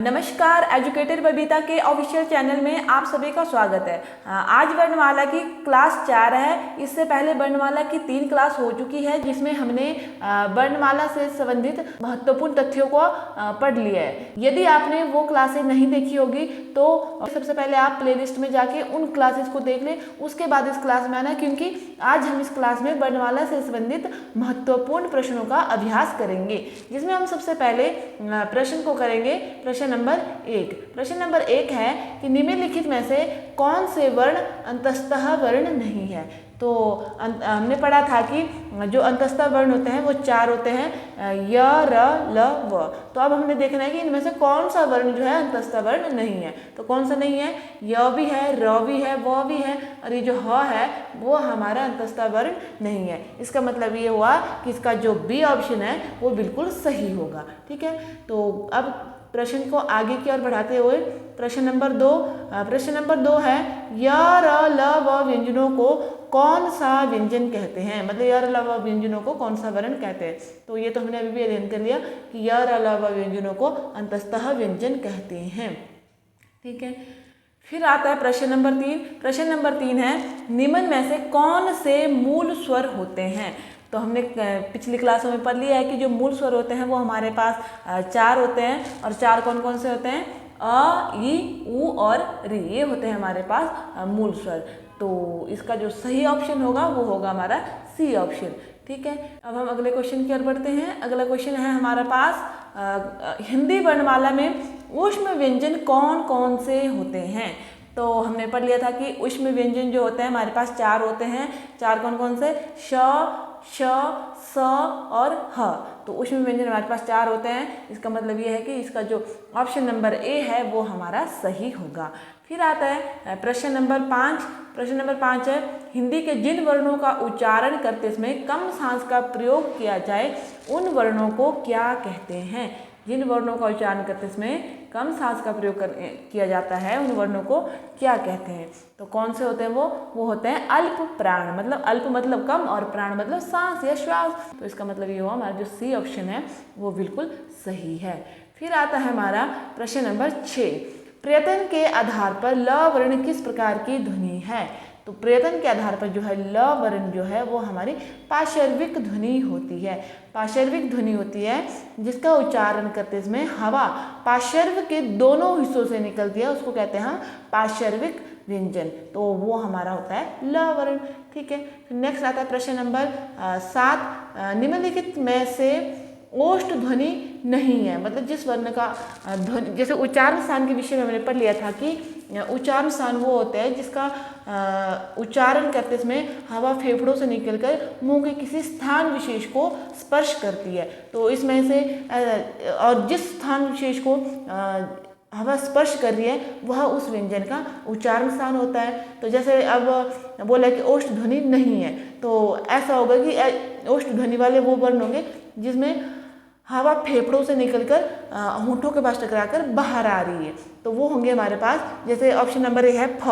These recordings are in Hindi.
नमस्कार, एजुकेटेड बबीता के ऑफिशियल चैनल में आप सभी का स्वागत है। आज वर्णमाला की क्लास 4 है। इससे पहले वर्णमाला की 3 क्लास हो चुकी है, जिसमें हमने वर्णमाला से संबंधित महत्वपूर्ण तथ्यों को पढ़ लिया है। यदि आपने वो क्लासें नहीं देखी होगी तो सबसे पहले आप प्लेलिस्ट में जाके उन क्लासेस को देख लें, उसके बाद इस क्लास में आना, क्योंकि आज हम इस क्लास में वर्णमाला से संबंधित महत्वपूर्ण प्रश्नों का अभ्यास करेंगे, जिसमें हम सबसे पहले प्रश्न को करेंगे। प्रश्न नंबर 1 है कि निम्नलिखित में से कौन से वर्ण अंतस्तः वर्ण नहीं है। तो हमने पढ़ा था कि जो अंतस्तः वर्ण होते हैं वो 4 होते हैं, य, र, ल, व। तो अब हमने देखना है कि इनमें से कौन सा वर्ण जो है अंतस्तः वर्ण नहीं है। तो कौन सा नहीं है? य भी है, र भी है, व भी है, और ये जो ह है वो हमारा अंतस्तः वर्ण नहीं है। इसका मतलब ये हुआ कि इसका जो बी ऑप्शन है वो बिल्कुल सही होगा। ठीक है, तो अब प्रश्न को आगे की ओर बढ़ाते हुए प्रश्न नंबर 2 है, य, र, ल, व व्यंजनों को कौन सा व्यंजन कहते हैं। मतलब य, र, ल, व व्यंजनों को कौन सा वर्ण कहते हैं। तो ये तो हमने अभी भी अध्ययन कर लिया कि य, र, ल, व व्यंजनों को अंतस्तः व्यंजन कहते हैं। ठीक है, फिर आता है प्रश्न नंबर 3 है, निम्न में से कौन से मूल स्वर होते हैं। तो हमने पिछली क्लासों में पढ़ लिया है कि जो मूल स्वर होते हैं वो हमारे पास 4 होते हैं, और 4 कौन कौन से होते हैं? अ, ई, उ और री, ये होते हैं हमारे पास मूल स्वर। तो इसका जो सही ऑप्शन होगा वो होगा हमारा सी ऑप्शन। ठीक है, अब हम अगले क्वेश्चन की ओर बढ़ते हैं। अगला क्वेश्चन है हमारे पास, हिंदी वर्णमाला में ऊष्म व्यंजन कौन कौन से होते हैं। तो हमने पढ़ लिया था कि ऊष्म व्यंजन जो होते हैं हमारे पास 4 होते हैं। 4 कौन कौन से? श, श, स और ह। तो ऊष्म व्यंजन हमारे पास 4 होते हैं। इसका मतलब ये है कि इसका जो ऑप्शन नंबर ए है वो हमारा सही होगा। फिर आता है प्रश्न नंबर 5 है, हिंदी के जिन वर्णों का उच्चारण करते समय कम सांस का प्रयोग किया जाए उन वर्णों को क्या कहते हैं। जिन वर्णों का उच्चारण करते समय कम सांस का प्रयोग किया जाता है उन वर्णों को क्या कहते हैं। तो कौन से होते हैं वो होते हैं अल्प प्राण। मतलब अल्प मतलब कम और प्राण मतलब सांस या श्वास। तो इसका मतलब ये हुआ हमारा जो सी ऑप्शन है वो बिल्कुल सही है। फिर आता है हमारा प्रश्न नंबर 6, प्रयत्न के आधार पर ल वर्ण किस प्रकार की ध्वनि है। तो प्रयत्न के आधार पर जो है ल वर्ण जो है वो हमारी पार्श्विक ध्वनि होती है। पार्श्विक ध्वनि होती है जिसका उच्चारण करते समय हवा पार्श्व के दोनों हिस्सों से निकलती है, उसको कहते हैं पार्श्विक व्यंजन। तो वो हमारा होता है ल वर्ण। ठीक है, नेक्स्ट आता है प्रश्न नंबर 7, निम्नलिखित में से ओष्ठ ध्वनि नहीं है। मतलब जिस वर्ण का ध्वनि, जैसे उच्चारण स्थान के विषय में हमने पढ़ लिया था कि उच्चारण स्थान वो होता है जिसका उच्चारण करते समय हवा फेफड़ों से निकलकर मुंह के किसी स्थान विशेष को स्पर्श करती है। तो इसमें से और जिस स्थान विशेष को हवा स्पर्श कर रही है वह उस व्यंजन का उच्चारण स्थान होता है। तो जैसे अब बोला कि ओष्ठ ध्वनि नहीं है, तो ऐसा होगा कि ओष्ठ ध्वनि वाले वो वर्ण होंगे जिसमें हवा फेफड़ों से निकलकर होंठों के पास टकराकर बाहर आ रही है। तो वो होंगे हमारे पास, जैसे ऑप्शन नंबर ए है फ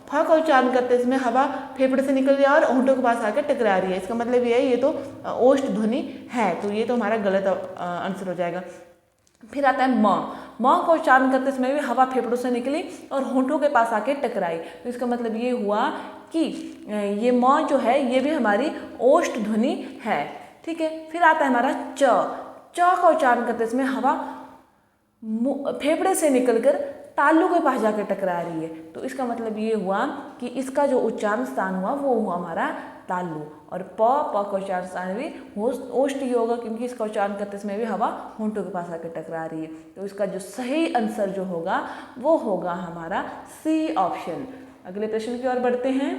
का उच्चारण करते समय हवा फेफड़े से निकल रही है और होंठों के पास आकर टकरा रही है। इसका मतलब ये है ये तो ओष्ठ ध्वनि है। तो ये तो हमारा गलत आंसर हो जाएगा। फिर आता है म का उच्चारण करते समय भी हवा फेफड़ों से निकली और होंठों के पास आके टकराई। तो इसका मतलब ये हुआ कि ये म जो है ये भी हमारी ओष्ठ ध्वनि है। ठीक है, फिर आता है हमारा च का उच्चारण करते समय हवा फेफड़े से निकलकर तालू के पास जाकर टकरा रही है। तो इसका मतलब ये हुआ कि इसका जो उच्चारण स्थान हुआ वो हुआ हमारा तालु। और प का उच्चारण स्थान भी ओष्ठ ही होगा, क्योंकि इसका उच्चारण करते समय भी हवा होंठों के पास आकर टकरा रही है। तो इसका जो सही आंसर जो होगा वो होगा हमारा सी ऑप्शन। अगले प्रश्न की ओर बढ़ते हैं।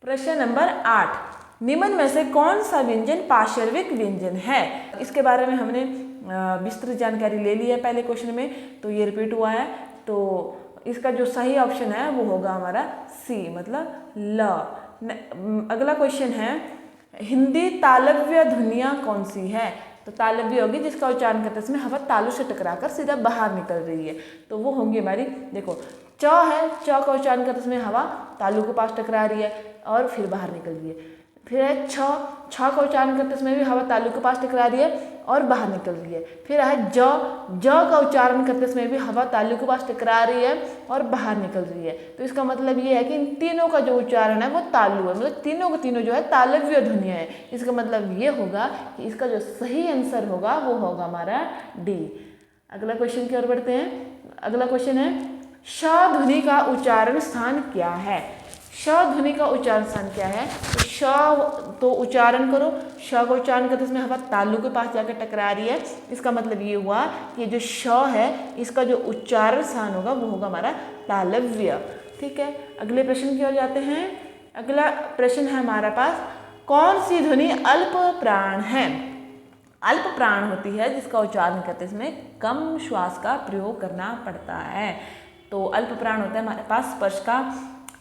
प्रश्न नंबर 8, निम्न में से कौन सा व्यंजन पार्श्विक व्यंजन है। इसके बारे में हमने विस्तृत जानकारी ले ली है पहले क्वेश्चन में, तो ये रिपीट हुआ है। तो इसका जो सही ऑप्शन है वो होगा हमारा सी, मतलब ल। अगला क्वेश्चन है, हिंदी तालव्य ध्वनियाँ कौन सी है। तो तालव्य होगी जिसका उच्चारण करते समय हवा तालु से टकराकर सीधा बाहर निकल रही है। तो वो होंगी हमारी, देखो च है, च का उच्चारण करते समय हवा तालु के पास टकरा रही है और फिर बाहर निकल रही है। फिर है छ, छ का उच्चारण करते समय भी हवा तालु के पास टकरा रही है और बाहर निकल रही है। फिर है ज, ज का उच्चारण करते समय भी हवा तालु के पास टकरा रही है और बाहर निकल रही है। तो इसका मतलब ये है कि इन तीनों का जो उच्चारण है वो तालु है, मतलब तीनों के तीनों जो है तालव्य ध्वनियाँ है। इसका मतलब ये होगा कि इसका जो सही आंसर होगा वो होगा हमारा डी। अगला क्वेश्चन की ओर बढ़ते हैं। अगला क्वेश्चन है श ध्वनि का उच्चारण स्थान क्या है। श ध्वनि का उच्चारण स्थान क्या है? तो श तो उच्चारण करो, श का उच्चारण करते इसमें हवा तालु के पास जाकर टकरा रही है। इसका मतलब ये हुआ कि जो श है इसका जो उच्चारण स्थान होगा वो होगा हमारा तालव्य। ठीक है, अगले प्रश्न की ओर जाते हैं। अगला प्रश्न है हमारा पास, कौन सी ध्वनि अल्प प्राण है? अल्प प्राण होती है जिसका उच्चारण करते इसमें कम श्वास का प्रयोग करना पड़ता है। तो अल्प प्राण होता है हमारे पास स्पर्श का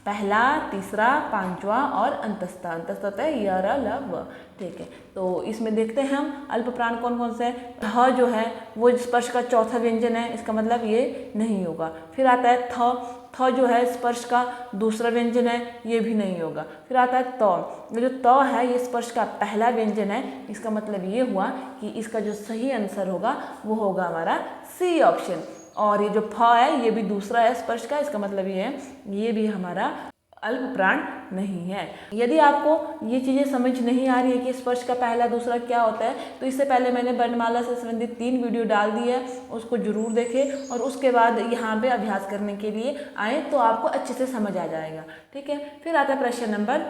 पहला, तीसरा, पांचवा और अंतस्थ। अंतस्थ होता है य, र, ल, व। ठीक है, तो इसमें देखते हैं हम अल्प प्राण कौन कौन से हैं। ध जो है वो स्पर्श का चौथा व्यंजन है, इसका मतलब ये नहीं होगा। फिर आता है थ, थ जो है स्पर्श का दूसरा व्यंजन है, ये भी नहीं होगा। फिर आता है त, ये जो त है ये स्पर्श का पहला व्यंजन है। इसका मतलब ये हुआ कि इसका जो सही आंसर होगा वो होगा हमारा सी ऑप्शन। और ये जो फ है ये भी दूसरा है स्पर्श का, इसका मतलब ये है ये भी हमारा अल्प प्राण नहीं है। यदि आपको ये चीज़ें समझ नहीं आ रही है कि स्पर्श का पहला दूसरा क्या होता है, तो इससे पहले मैंने वर्णमाला से संबंधित 3 वीडियो डाल दी है, उसको जरूर देखें और उसके बाद यहाँ पे अभ्यास करने के लिए आए तो आपको अच्छे से समझ आ जाएगा। ठीक है, फिर आता है प्रश्न नंबर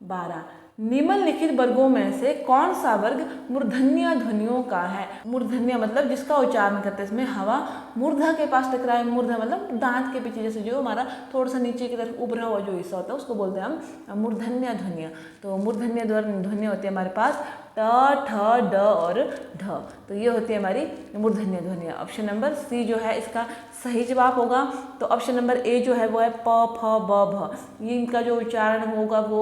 12, निम्नलिखित वर्गों में से कौन सा वर्ग मूर्धन्य ध्वनियों का है? मूर्धन्य मतलब जिसका उच्चारण करते इसमें हवा मूर्धा के पास टकराए। मूर्धा मतलब दांत के पीछे, जैसे जो हमारा थोड़ा सा नीचे की तरफ उभरा हुआ जो हिस्सा होता है उसको बोलते हैं हम मूर्धन्य ध्वनियाँ। तो मूर्धन्य ध्वनि होती है हमारे पास ट, ठ, ड और ढ। तो ये होती है हमारी मूर्धन्य ध्वनियाँ। ऑप्शन नंबर सी जो है इसका सही जवाब होगा। तो ऑप्शन नंबर ए जो है वो है प, फ, ब, भ। ये इनका जो उच्चारण होगा वो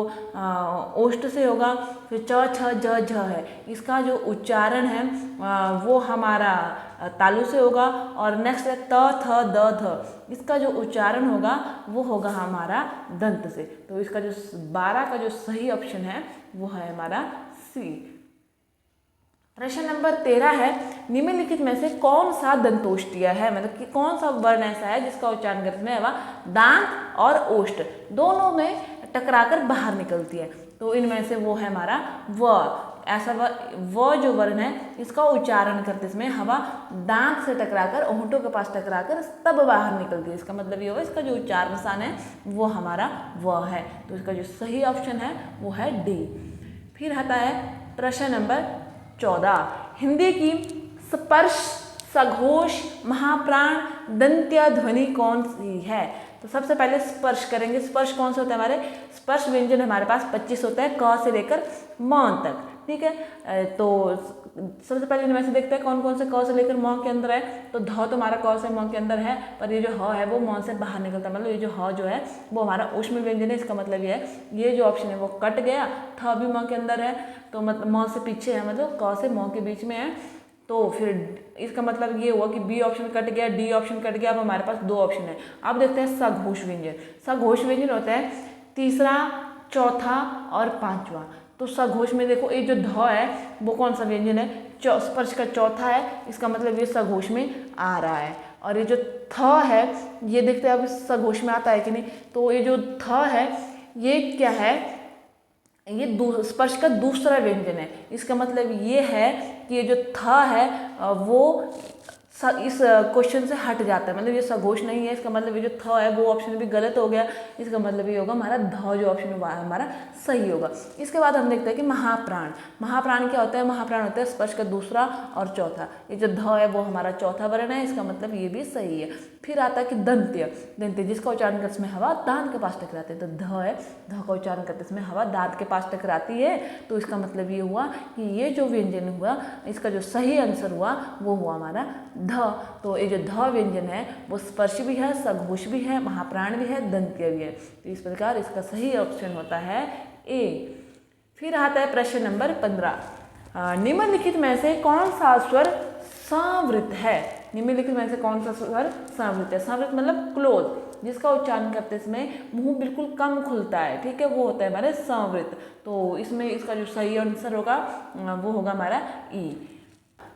ओष्ठ से होगा। फिर च, छ, ज, झ है, इसका जो उच्चारण है वो हमारा तालु से होगा। और नेक्स्ट है त, थ, द, ध, इसका जो उच्चारण होगा वो होगा हमारा दंत से। तो इसका जो 12 का जो सही ऑप्शन है वो है हमारा सी। प्रश्न नंबर 13 है, निम्नलिखित में से कौन सा दंतोष्ठीय है? मतलब कि कौन सा वर्ण ऐसा है जिसका उच्चारण करते में हवा दांत और ओष्ठ दोनों में टकराकर बाहर निकलती है? तो इनमें से वो है हमारा व। ऐसा व जो वर्ण है इसका उच्चारण करते समय हवा दांत से टकराकर होंठों के पास टकराकर तब बाहर निकलती है। इसका मतलब ये होगा इसका जो उच्चारण स्थान है वो हमारा व है। तो इसका जो सही ऑप्शन है वो है डी। फिर आता है प्रश्न नंबर 14, हिंदी की स्पर्श, सघोष, महाप्राण, दंत्य ध्वनि कौन सी है? तो सबसे पहले स्पर्श करेंगे। स्पर्श कौन सा होता है? हमारे स्पर्श व्यंजन हमारे पास 25 होता है, क से लेकर म तक। ठीक है, तो सबसे पहले इनमें से देखते हैं कौन कौन से क से लेकर म के अंदर है। तो ध तो हमारा क से म के अंदर है, पर ये जो ह है वो म से बाहर निकलता है। मतलब ये जो ह जो है वो हमारा ऊष्म व्यंजन है। इसका मतलब ये है ये जो ऑप्शन है वो कट गया। थ भी म के अंदर है, तो मतलब म से पीछे है, मतलब क से म के बीच में है। तो फिर इसका मतलब ये हुआ कि बी ऑप्शन कट गया, डी ऑप्शन कट गया। अब हमारे पास 2 ऑप्शन है। अब देखते हैं सघोष व्यंजन। सघोष व्यंजन होता है तीसरा, चौथा और पांचवा। तो सघोष में देखो ये जो ध है वो कौन सा व्यंजन है? स्पर्श का चौथा है, इसका मतलब ये सघोष में आ रहा है। और ये जो थ है ये देखते हैं अब सघोष में आता है कि नहीं। तो ये जो थ है ये क्या है? ये स्पर्श का दूसरा व्यंजन है। इसका मतलब ये है कि ये जो थ है वो इस क्वेश्चन से हट जाता है, मतलब ये सघोष नहीं है। इसका मतलब ये जो थ है वो ऑप्शन भी गलत हो गया। इसका मतलब ये होगा हमारा ध जो ऑप्शन है हमारा सही होगा। इसके बाद हम देखते हैं कि महाप्राण। महाप्राण क्या होता है? महाप्राण होता है स्पर्श का दूसरा और चौथा। ये जो ध है वो हमारा चौथा वर्ण है, इसका मतलब ये भी सही है। फिर आता है कि दंत्य। दंत्य जिसका उच्चारण करते समय हवा दांत के पास टकराती है। तो ध है, ध का उच्चारण करते समय हवा दांत के पास टकराती है। तो इसका मतलब ये हुआ कि ये जो व्यंजन हुआ इसका जो सही आंसर हुआ वो हुआ हमारा ध। तो ये जो ध व्यंजन है वो स्पर्श भी है, सघोष भी है, महाप्राण भी है, दंत्य भी है। तो इस प्रकार इसका सही ऑप्शन होता है ए। फिर आता है प्रश्न नंबर 15, निम्नलिखित में से कौन सा स्वर संवृत है? निम्नलिखित में से कौन सा स्वर संवृत है? संवृत मतलब क्लोज, जिसका उच्चारण करते समय मुंह बिल्कुल कम खुलता है, ठीक है, वो होता है हमारे संवृत। तो इसमें इसका जो सही आंसर होगा वो होगा हमारा ई।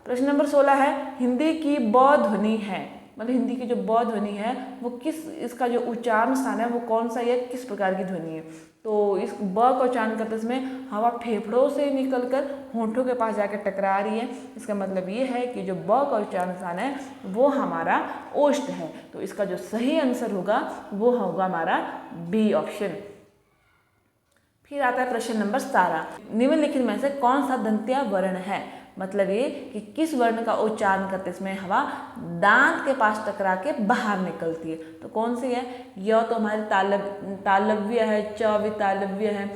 प्रश्न नंबर 16 है, हिंदी की ब ध्वनि है, मतलब हिंदी की जो ब ध्वनि है वो किस, इसका जो उच्चारण स्थान है वो कौन सा है, किस प्रकार की ध्वनि है? तो इस ब का उच्चारण करते समय हवा फेफड़ों से निकलकर होंठों के पास जाकर टकरा रही है। इसका मतलब ये है कि जो ब का उच्चारण स्थान है वो हमारा ओष्ठ है। तो इसका जो सही आंसर होगा वो होगा हमारा बी ऑप्शन। फिर आता है प्रश्न नंबर 17, निम्नलिखित में से कौन सा दंत्य वर्ण है? मतलब ये कि किस वर्ण का उच्चारण करते समय हवा दांत के पास टकरा के बाहर निकलती है। तो कौन सी है? य तो हमारी तालव्य है, च वितालव्य है,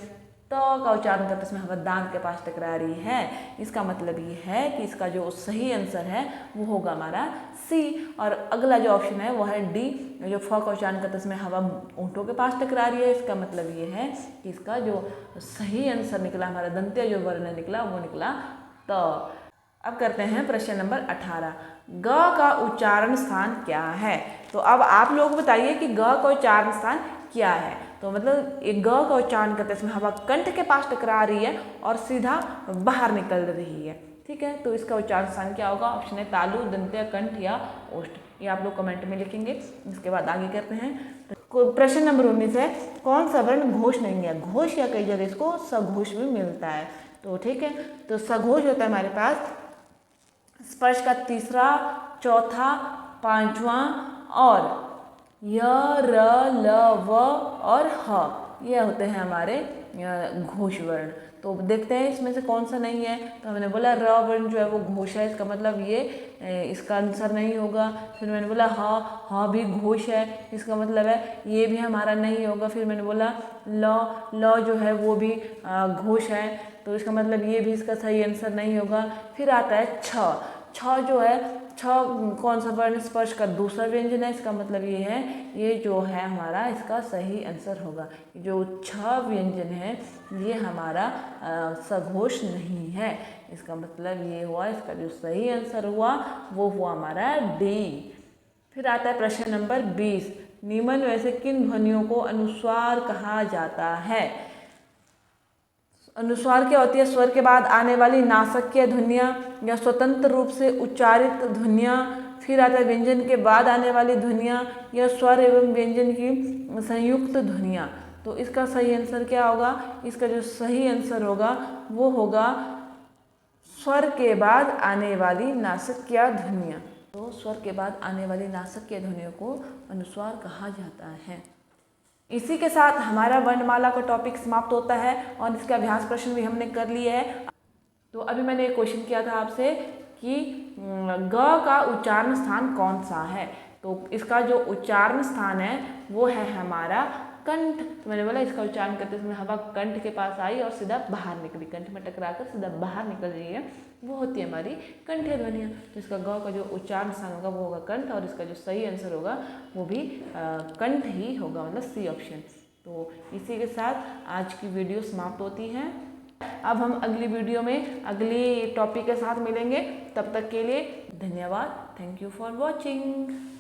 त का उच्चारण करते समय हवा दांत के पास टकरा रही है। इसका मतलब ये है कि इसका जो सही आंसर है वो होगा हमारा सी। और अगला जो ऑप्शन है वो है डी, जो फ का उच्चारण करते समय हवा ऊँटों के पास टकरा रही है। इसका मतलब ये है कि इसका जो सही आंसर निकला, हमारा दंत्य जो वर्ण निकला वो निकला त। अब करते हैं प्रश्न नंबर 18, ग का उच्चारण स्थान क्या है? तो अब आप लोग बताइए कि ग का उच्चारण स्थान क्या है? तो मतलब एक ग का उच्चारण करते समय हवा कंठ के पास टकरा रही है और सीधा बाहर निकल रही है, ठीक है। तो इसका उच्चारण स्थान क्या होगा? ऑप्शन है तालु, दंत्य, कंठ या ओष्ठ। ये आप लोग कमेंट में लिखेंगे। इसके बाद आगे करते हैं प्रश्न नंबर 19 है, कौन सा वर्ण घोष नहीं है? घोष या कई जगह इसको सघोष भी मिलता है। तो ठीक है, तो सघोष होता है हमारे पास स्पर्श का तीसरा, चौथा, पांचवा और य, र, ल, व और ह, ये होते हैं हमारे घोष वर्ण। तो देखते हैं इसमें से कौन सा नहीं है। तो मैंने बोला र वर्ण जो है वो घोष है, इसका मतलब ये इसका आंसर नहीं होगा। फिर मैंने बोला ह भी घोष है, इसका मतलब है ये भी हमारा नहीं होगा। फिर मैंने बोला ल जो है वो भी घोष है, तो इसका मतलब ये भी इसका सही आंसर नहीं होगा। फिर आता है छ जो है, छ कौन सा वर्ण स्पर्श का दूसरा व्यंजन है, इसका मतलब ये है, ये जो है हमारा इसका सही आंसर होगा। जो छ व्यंजन है ये हमारा सघोष नहीं है। इसका मतलब ये हुआ, इसका जो सही आंसर हुआ वो हुआ हमारा डी। फिर आता है प्रश्न नंबर 20, निम्न में से किन ध्वनियों को अनुस्वार कहा जाता है? अनुस्वार क्या होती है? स्वर के बाद आने वाली नासकीय ध्वनियाँ या स्वतंत्र रूप से उच्चारित ध्वनियाँ। फिर आता है व्यंजन के बाद आने वाली ध्वनियाँ या स्वर एवं व्यंजन की संयुक्त ध्वनियाँ। तो इसका सही आंसर क्या होगा? इसका जो सही आंसर होगा वो होगा स्वर के बाद आने वाली नासकीय ध्वनियाँ। तो स्वर के बाद आने वाली नासकीय ध्वनियों को अनुस्वार कहा जाता है। इसी के साथ हमारा वर्णमाला का टॉपिक समाप्त होता है और इसके अभ्यास प्रश्न भी हमने कर लिए हैं। तो अभी मैंने एक क्वेश्चन किया था आपसे कि ग का उच्चारण स्थान कौन सा है? तो इसका जो उच्चारण स्थान है वो है हमारा कंठ। तो मैंने बोला इसका उच्चारण करते समय हवा कंठ के पास आई और सीधा बाहर निकली, कंठ में टकराकर सीधा बाहर निकल रही है, वो होती है हमारी कंठीय ध्वनियाँ। तो इसका ग का जो उच्चारण स्थान होगा वो होगा कंठ, और इसका जो सही आंसर होगा वो भी कंठ ही होगा, मतलब सी ऑप्शन। तो इसी के साथ आज की वीडियो समाप्त होती है। अब हम अगली वीडियो में अगली टॉपिक के साथ मिलेंगे। तब तक के लिए धन्यवाद। Thank you for watching.